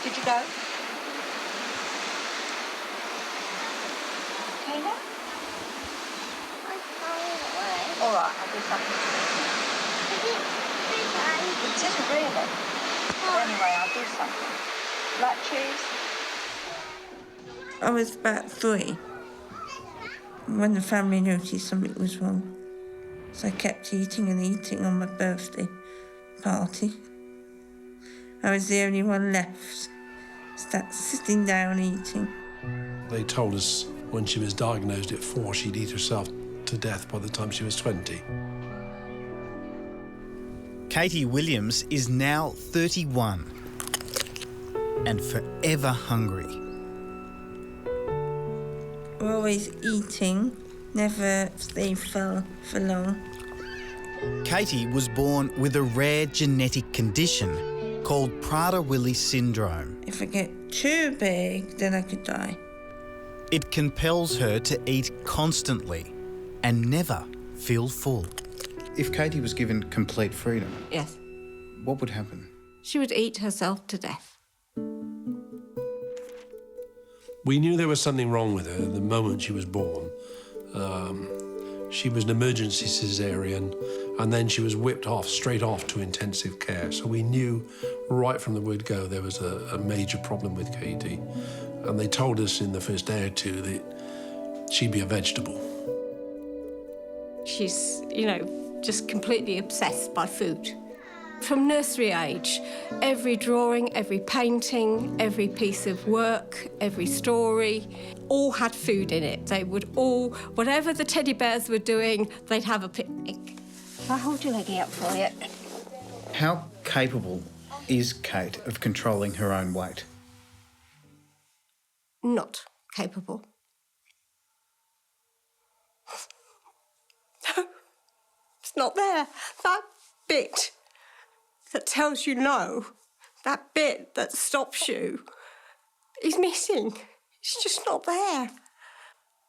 Did you go? Okay now? All right, I'll do something. It isn't really. But anyway, I'll do something. Like cheese? I was about 3 when the family noticed something was wrong. So I kept eating and eating on my birthday party. I was the only one left, sitting down eating. They told us when she was diagnosed at 4, she'd eat herself to death by the time she was 20. Katie Williams is now 31 and forever hungry. We're always eating, never stay for long. Katie was born with a rare genetic condition called Prader-Willi syndrome. If I get too big, then I could die. It compels her to eat constantly and never feel full. If Katie was given complete freedom, Yes. what would happen? She would eat herself to death. We knew there was something wrong with her the moment she was born. She was an emergency caesarean, and then she was whipped straight off to intensive care. So we knew right from the word go there was a major problem with Katie. And they told us in the first day or two that she'd be a vegetable. She's, just completely obsessed by food. From nursery age, every drawing, every painting, every piece of work, every story, all had food in it. They would all, whatever the teddy bears were doing, they'd have a picnic. I'll hold your leggy up for you. How capable is Kate of controlling her own weight? Not capable. No, it's not there. That bit that tells you no, that bit that stops you, is missing. It's just not there.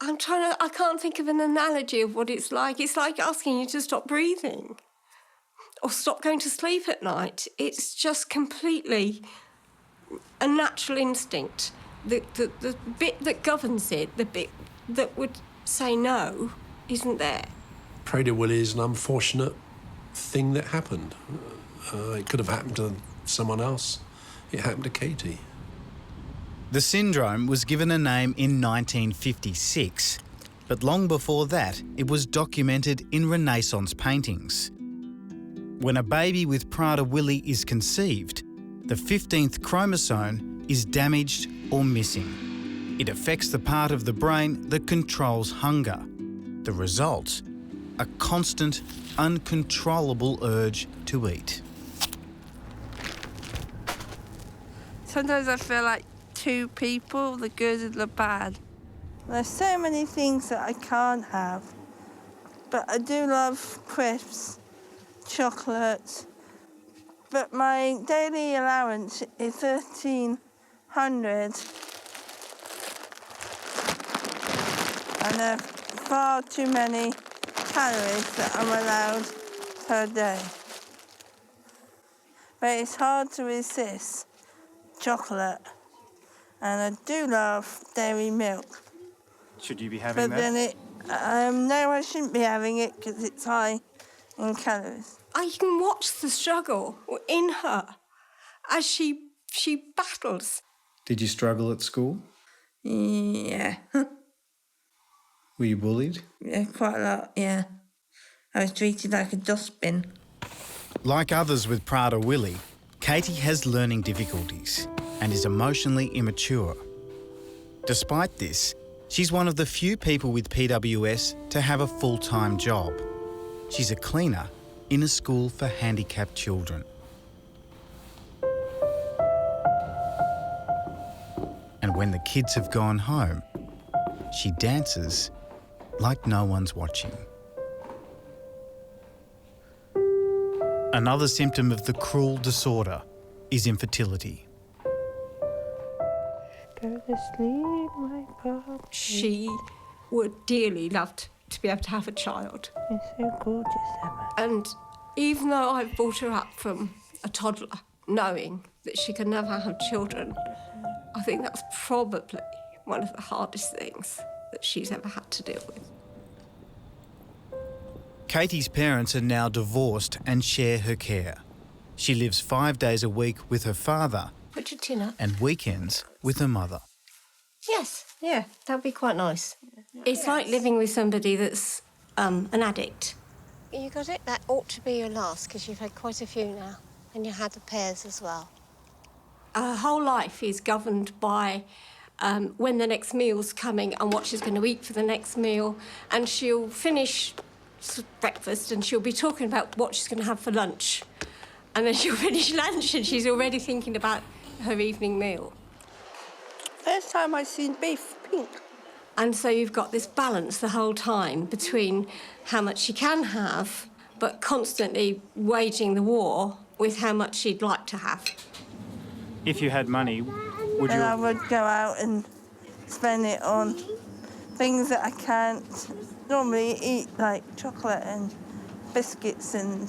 I can't think of an analogy of what it's like. It's like asking you to stop breathing or stop going to sleep at night. It's just completely a natural instinct. The bit that governs it, the bit that would say no, isn't there. Prader-Willi is an unfortunate thing that happened. It could have happened to someone else. It happened to Katie. The syndrome was given a name in 1956, but long before that, it was documented in Renaissance paintings. When a baby with Prader-Willi is conceived, the 15th chromosome is damaged or missing. It affects the part of the brain that controls hunger. The result? A constant, uncontrollable urge to eat. Sometimes I feel like 2 people, the good and the bad. There's so many things that I can't have, but I do love crisps, chocolate, but my daily allowance is 1,300, and there are far too many calories that I'm allowed per day. But it's hard to resist chocolate, and I do love dairy milk. Should you be having But then no, I shouldn't be having it because it's high in calories. I can watch the struggle in her as she battles. Did you struggle at school? Yeah. Were you bullied? Yeah, quite a lot, yeah. I was treated like a dustbin. Like others with Prader-Willi, Katie has learning difficulties and is emotionally immature. Despite this, she's one of the few people with PWS to have a full-time job. She's a cleaner in a school for handicapped children. And when the kids have gone home, she dances like no one's watching. Another symptom of the cruel disorder is infertility. Go to sleep, my puppy. She would dearly love to be able to have a child. You're so gorgeous, Emma. And even though I brought her up from a toddler, knowing that she can never have children. I think that's probably one of the hardest things that she's ever had to deal with. Katie's parents are now divorced and share her care. She lives 5 days a week with her father Put your tin up. and weekends with her mother. Yes, yeah, that'd be quite nice. It's like living with somebody that's an addict. You got it? That ought to be your last, because you've had quite a few now, and you had the pairs as well. Her whole life is governed by when the next meal's coming and what she's going to eat for the next meal. And she'll finish breakfast and she'll be talking about what she's going to have for lunch. And then she'll finish lunch and she's already thinking about her evening meal. First time I seen beef pink. And so you've got this balance the whole time between how much she can have, but constantly waging the war with how much she'd like to have. If you had money, would Then I you... would go out and spend it on things that I can't normally eat, like chocolate and biscuits and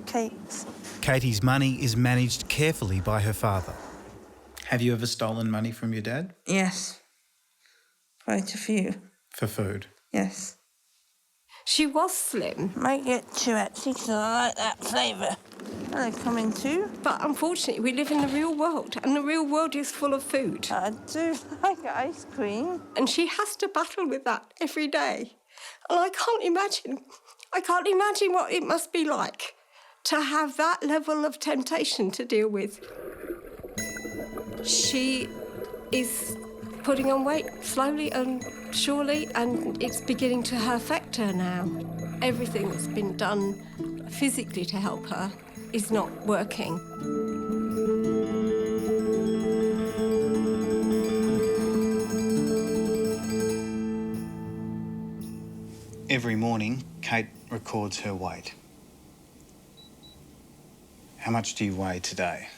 cakes. Katie's money is managed carefully by her father. Have you ever stolen money from your dad? Yes, quite a few, For food? yes. She was slim, Might get two actually because I like that flavour. Hello, coming too. but unfortunately we live in the real world and the real world is full of food. I do like ice cream. And she has to battle with that every day. And I can't imagine what it must be like to have that level of temptation to deal with. She is putting on weight slowly and surely, and it's beginning to affect her now. Everything that's been done physically to help her is not working. Every morning, Kate records her weight. How much do you weigh today?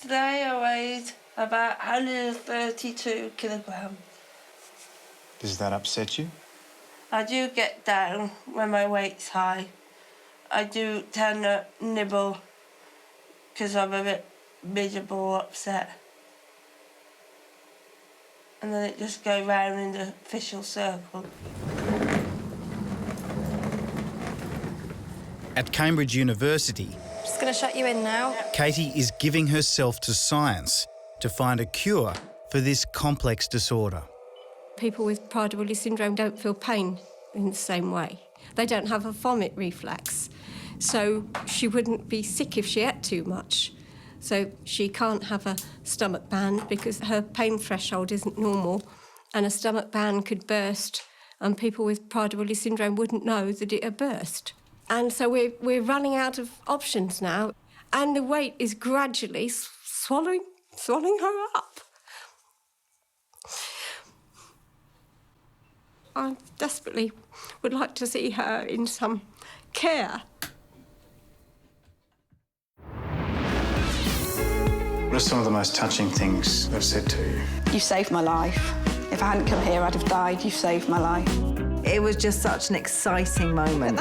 Today I weighed about 132 kilograms. Does that upset you? I do get down when my weight's high. I do tend to nibble because I'm a bit miserable, upset. And then it just goes round in the vicious circle. At Cambridge University, Just going to shut you in now. Katie is giving herself to science to find a cure for this complex disorder. People with Prader-Willi syndrome don't feel pain in the same way. They don't have a vomit reflex. So she wouldn't be sick if she ate too much. So she can't have a stomach band because her pain threshold isn't normal, and a stomach band could burst, and people with Prader-Willi syndrome wouldn't know that it had burst. And so we're running out of options now, and the weight is gradually swallowing her up. I desperately would like to see her in some care. What are some of the most touching things they've said to you? You saved my life. If I hadn't come here, I'd have died. You saved my life. It was just such an exciting moment.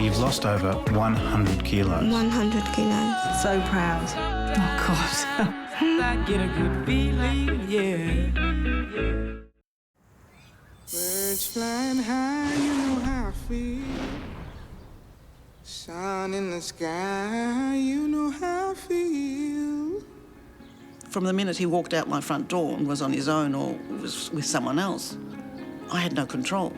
You've lost over 100 kilos. 100 kilos. So proud. Oh, God. I get a good feeling, yeah. Birds flying high, you know how I feel. Sun in the sky, you know how I feel. From the minute he walked out my front door and was on his own or was with someone else, I had no control.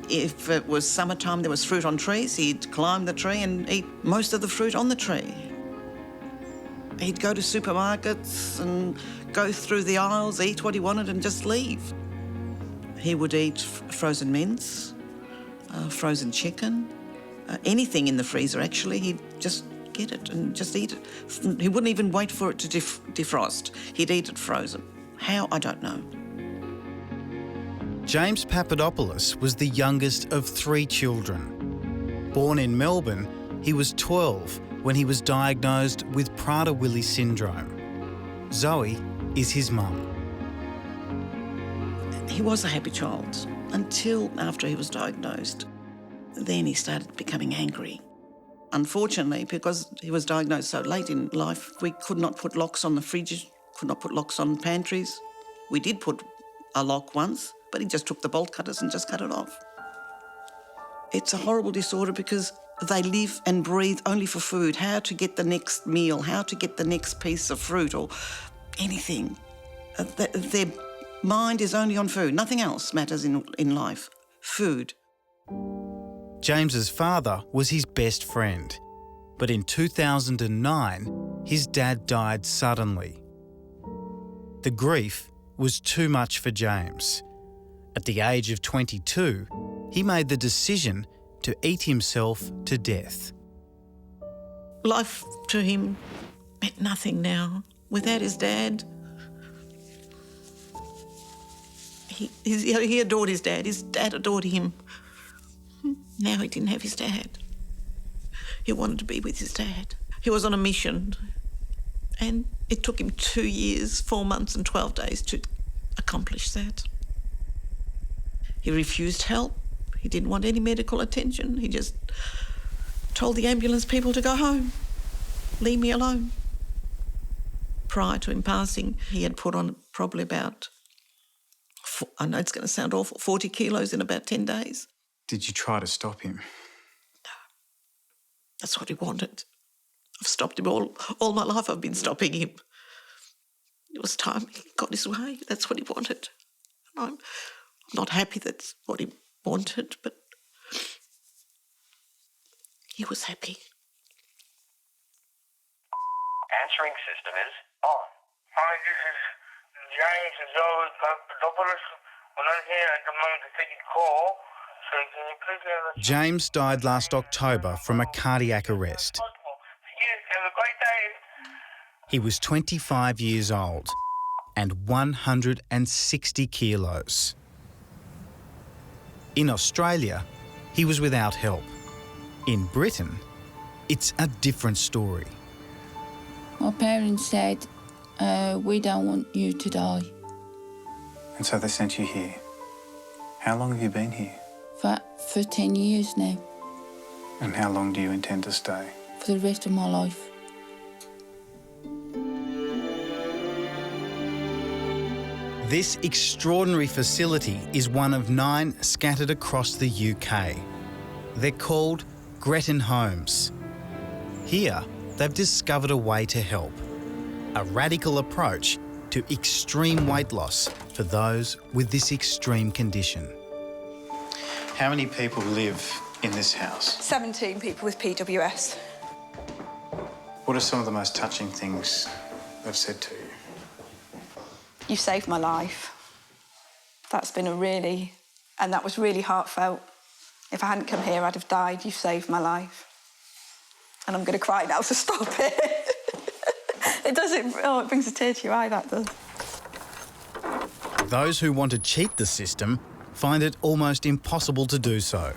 If it was summertime, there was fruit on trees, he'd climb the tree and eat most of the fruit on the tree. He'd go to supermarkets and go through the aisles, eat what he wanted and just leave. He would eat frozen mince, frozen chicken, anything in the freezer actually, he'd just get it and just eat it. He wouldn't even wait for it to defrost. He'd eat it frozen. How, I don't know. James Papadopoulos was the youngest of 3 children. Born in Melbourne, he was 12 when he was diagnosed with Prader-Willi syndrome. Zoe is his mum. He was a happy child until after he was diagnosed. Then he started becoming angry. Unfortunately, because he was diagnosed so late in life, we could not put locks on the fridges, could not put locks on pantries. We did put a lock once, but he just took the bolt cutters and just cut it off. It's a horrible disorder because they live and breathe only for food, how to get the next meal, how to get the next piece of fruit or anything. Their mind is only on food. Nothing else matters in life. Food. James's father was his best friend, but in 2009, his dad died suddenly. The grief was too much for James. At the age of 22, he made the decision to eat himself to death. Life to him meant nothing now. Without his dad, he adored his dad. His dad adored him. Now he didn't have his dad. He wanted to be with his dad. He was on a mission, and it took him 2 years, 4 months and 12 days to accomplish that. He refused help. He didn't want any medical attention. He just told the ambulance people to go home, leave me alone. Prior to him passing, he had put on probably about, I know it's going to sound awful, 40 kilos in about 10 days. Did you try to stop him? No. That's what he wanted. I've stopped him all my life. I've been stopping him. It was time he got his way. That's what he wanted. And I'm not happy that's what he wanted, but he was happy. Answering system is on. Hi, this is James Papadopoulos. We're not here at the moment to take your call, so can you please... James died last October from a cardiac arrest. Have a great day. He was 25 years old and 160 kilos. In Australia, he was without help. In Britain, it's a different story. My parents said, we don't want you to die. And so they sent you here. How long have you been here? For 10 years now. And how long do you intend to stay? For the rest of my life. This extraordinary facility is one of 9 scattered across the UK. They're called Gretton Homes. Here, they've discovered a way to help. A radical approach to extreme weight loss for those with this extreme condition. How many people live in this house? 17 people with PWS. What are some of the most touching things they've said to you? You saved my life. That's been and that was really heartfelt. If I hadn't come here, I'd have died. You've saved my life. And I'm going to cry now, so stop it. It brings a tear to your eye, that does. Those who want to cheat the system find it almost impossible to do so.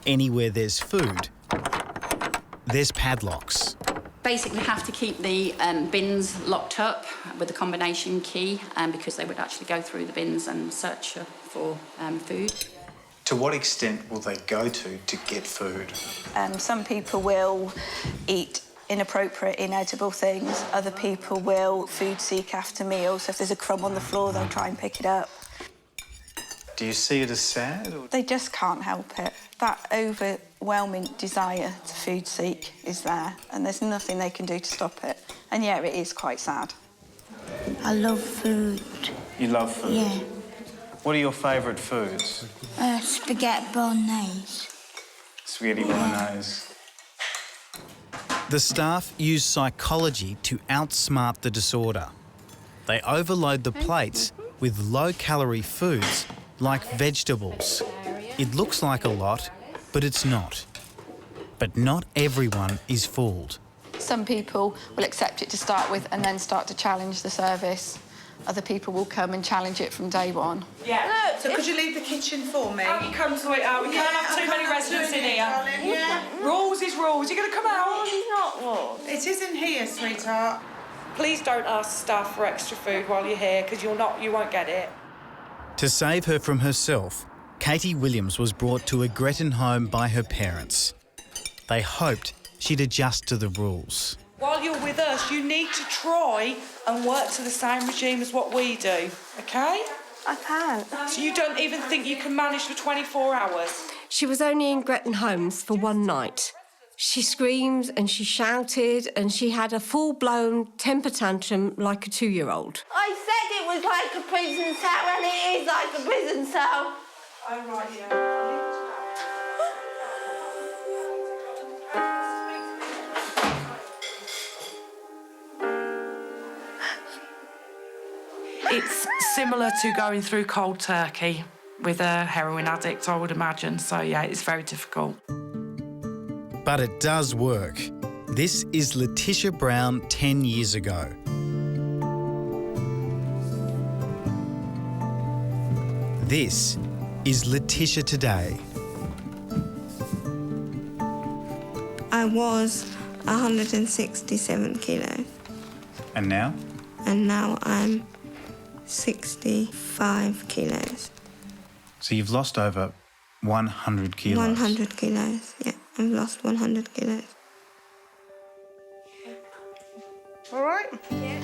Anywhere there's food, there's padlocks. Basically have to keep the bins locked up with a combination key because they would actually go through the bins and search for food. To what extent will they go to get food? Some people will eat inappropriate, inedible things. Other people will food seek after meals. So if there's a crumb on the floor, they'll try and pick it up. Do you see it as sad? Or... They just can't help it. That overwhelming desire to food seek is there, and there's nothing they can do to stop it. And yeah, it is quite sad. I love food. You love food? Yeah. What are your favourite foods? Spaghetti bolognese. Spaghetti bolognese. The staff use psychology to outsmart the disorder. They overload the plates with low-calorie foods like vegetables. It looks like a lot, but it's not. But not everyone is fooled. Some people will accept it to start with and then start to challenge the service. Other people will come and challenge it from day one. Yeah. So could you leave the kitchen for me? You come to it out. We can't have too many residents in here. Yeah. Rules is rules. You're going to come out. It's not rules. It is in here, sweetheart. Please don't ask staff for extra food while you're here, because you won't get it. To save her from herself, Katie Williams was brought to a Gretton home by her parents. They hoped she'd adjust to the rules. While you're with us, you need to try and work to the same regime as what we do, OK? I can't. So you don't even think you can manage for 24 hours? She was only in Gretton Homes for one night. She screamed and she shouted and she had a full-blown temper tantrum like a 2-year-old. I said it was like a prison cell, and it is like a prison cell. Oh, right, yeah. It's similar to going through cold turkey with a heroin addict, I would imagine. So, yeah, it's very difficult. But it does work. This is Leticia Brown 10 years ago. This is Leticia today. I was 167 kilos. And now? And now I'm 65 kilos. So you've lost over 100 kilos. 100 kilos, yeah. I've lost 100 kilos. All right? Yeah.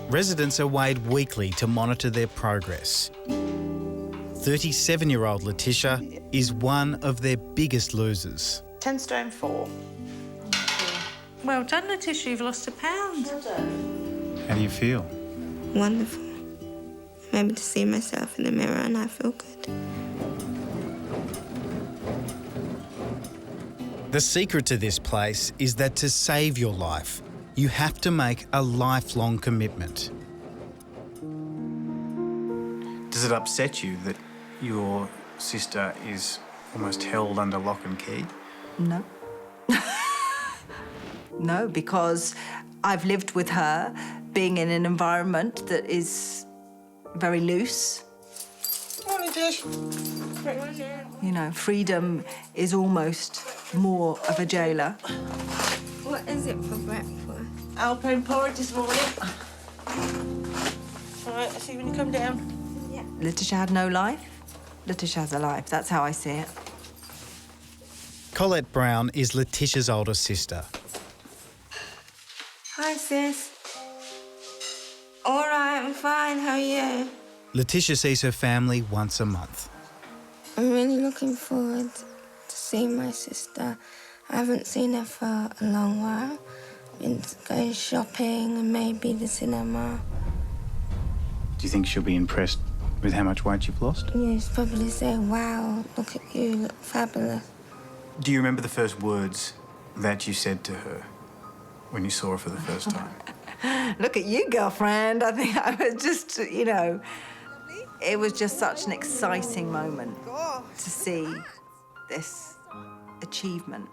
Residents are weighed weekly to monitor their progress. 37-year-old Leticia is one of their biggest losers. 10 stone 4. Well done, Leticia, you've lost a pound. Well done. How do you feel? Wonderful. I'm able to see myself in the mirror and I feel good. The secret to this place is that to save your life, you have to make a lifelong commitment. Does it upset you that your sister is almost held under lock and key? No. No, because I've lived with her, being in an environment that is very loose. Morning, Dish. You know, freedom is almost more of a jailer. What is it for breakfast? Alpine porridge this morning. All right, I'll see you when you come down. Yeah. Leticia had no life. Leticia has a life. That's how I see it. Colette Brown is Leticia's older sister. Hi, sis. All right, I'm fine. How are you? Leticia sees her family once a month. I'm really looking forward to seeing my sister. I haven't seen her for a long while. Been going shopping and maybe the cinema. Do you think she'll be impressed with how much weight you've lost? Yeah, she'll probably say, wow, look at you, look fabulous. Do you remember the first words that you said to her when you saw her for the first time? Look at you, girlfriend. I think I was just, you know, it was just such an exciting moment to see this achievement.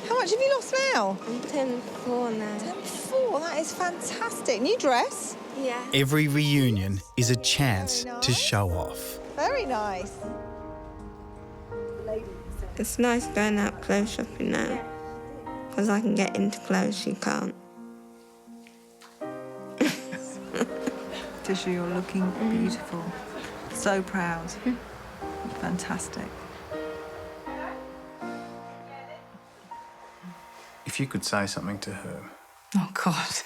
How much have you lost now? I'm 10'4" now. 10'4", that is fantastic. New dress? Yeah. Every reunion is a chance to show off. Very nice. It's nice going out clothes shopping now, because I can get into clothes she can't. Tisha, you're looking beautiful. So proud. Fantastic. If you could say something to her, Oh, God.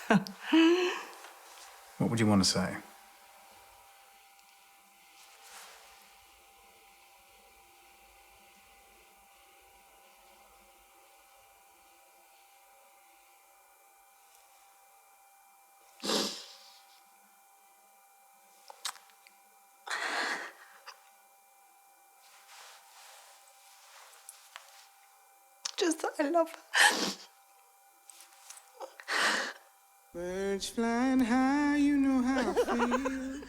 what would you want to say? Just that I love her. Birds flying high, you know how I feel.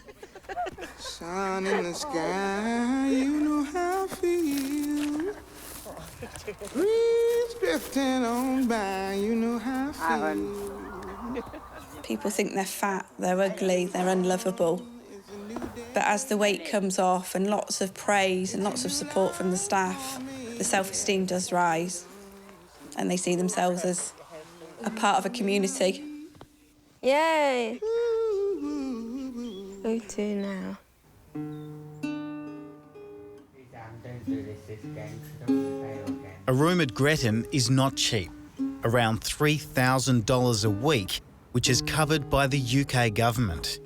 Sun in the sky, you know how I feel. Breeze drifting on by, you know how I feel. People think they're fat, they're ugly, they're unlovable. But as the weight comes off and lots of praise and lots of support from the staff, the self-esteem does rise and they see themselves as a part of a community. Yay! Who to now? A room at Gretton is not cheap, around $3,000 a week, which is covered by the UK government.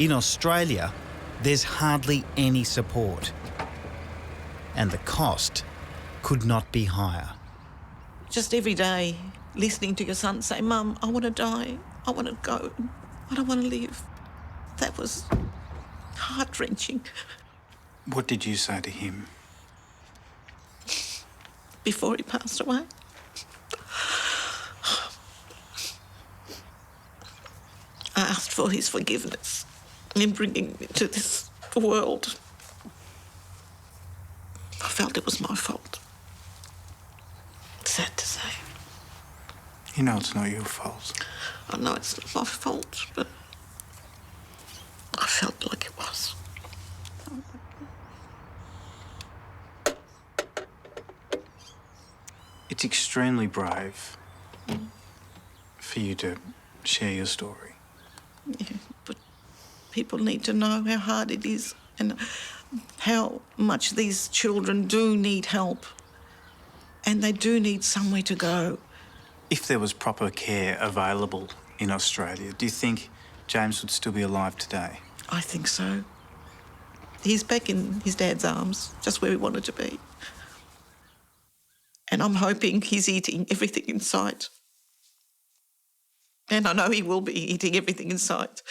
In Australia, there's hardly any support, and the cost could not be higher. Just every day, listening to your son say, "Mum, I want to die, I want to go, I don't want to live." That was heart-wrenching. What did you say to him? Before he passed away, I asked for his forgiveness in bringing me to this world. I felt it was my fault. Sad to say. You know it's not your fault. I know it's not my fault, but I felt like it was. It's extremely brave for you to share your story. Yeah, but people need to know how hard it is and how much these children do need help, and they do need somewhere to go. If there was proper care available in Australia, do you think James would still be alive today? I think so. He's back in his dad's arms, just where he wanted to be. And I'm hoping he's eating everything in sight. And I know he will be eating everything in sight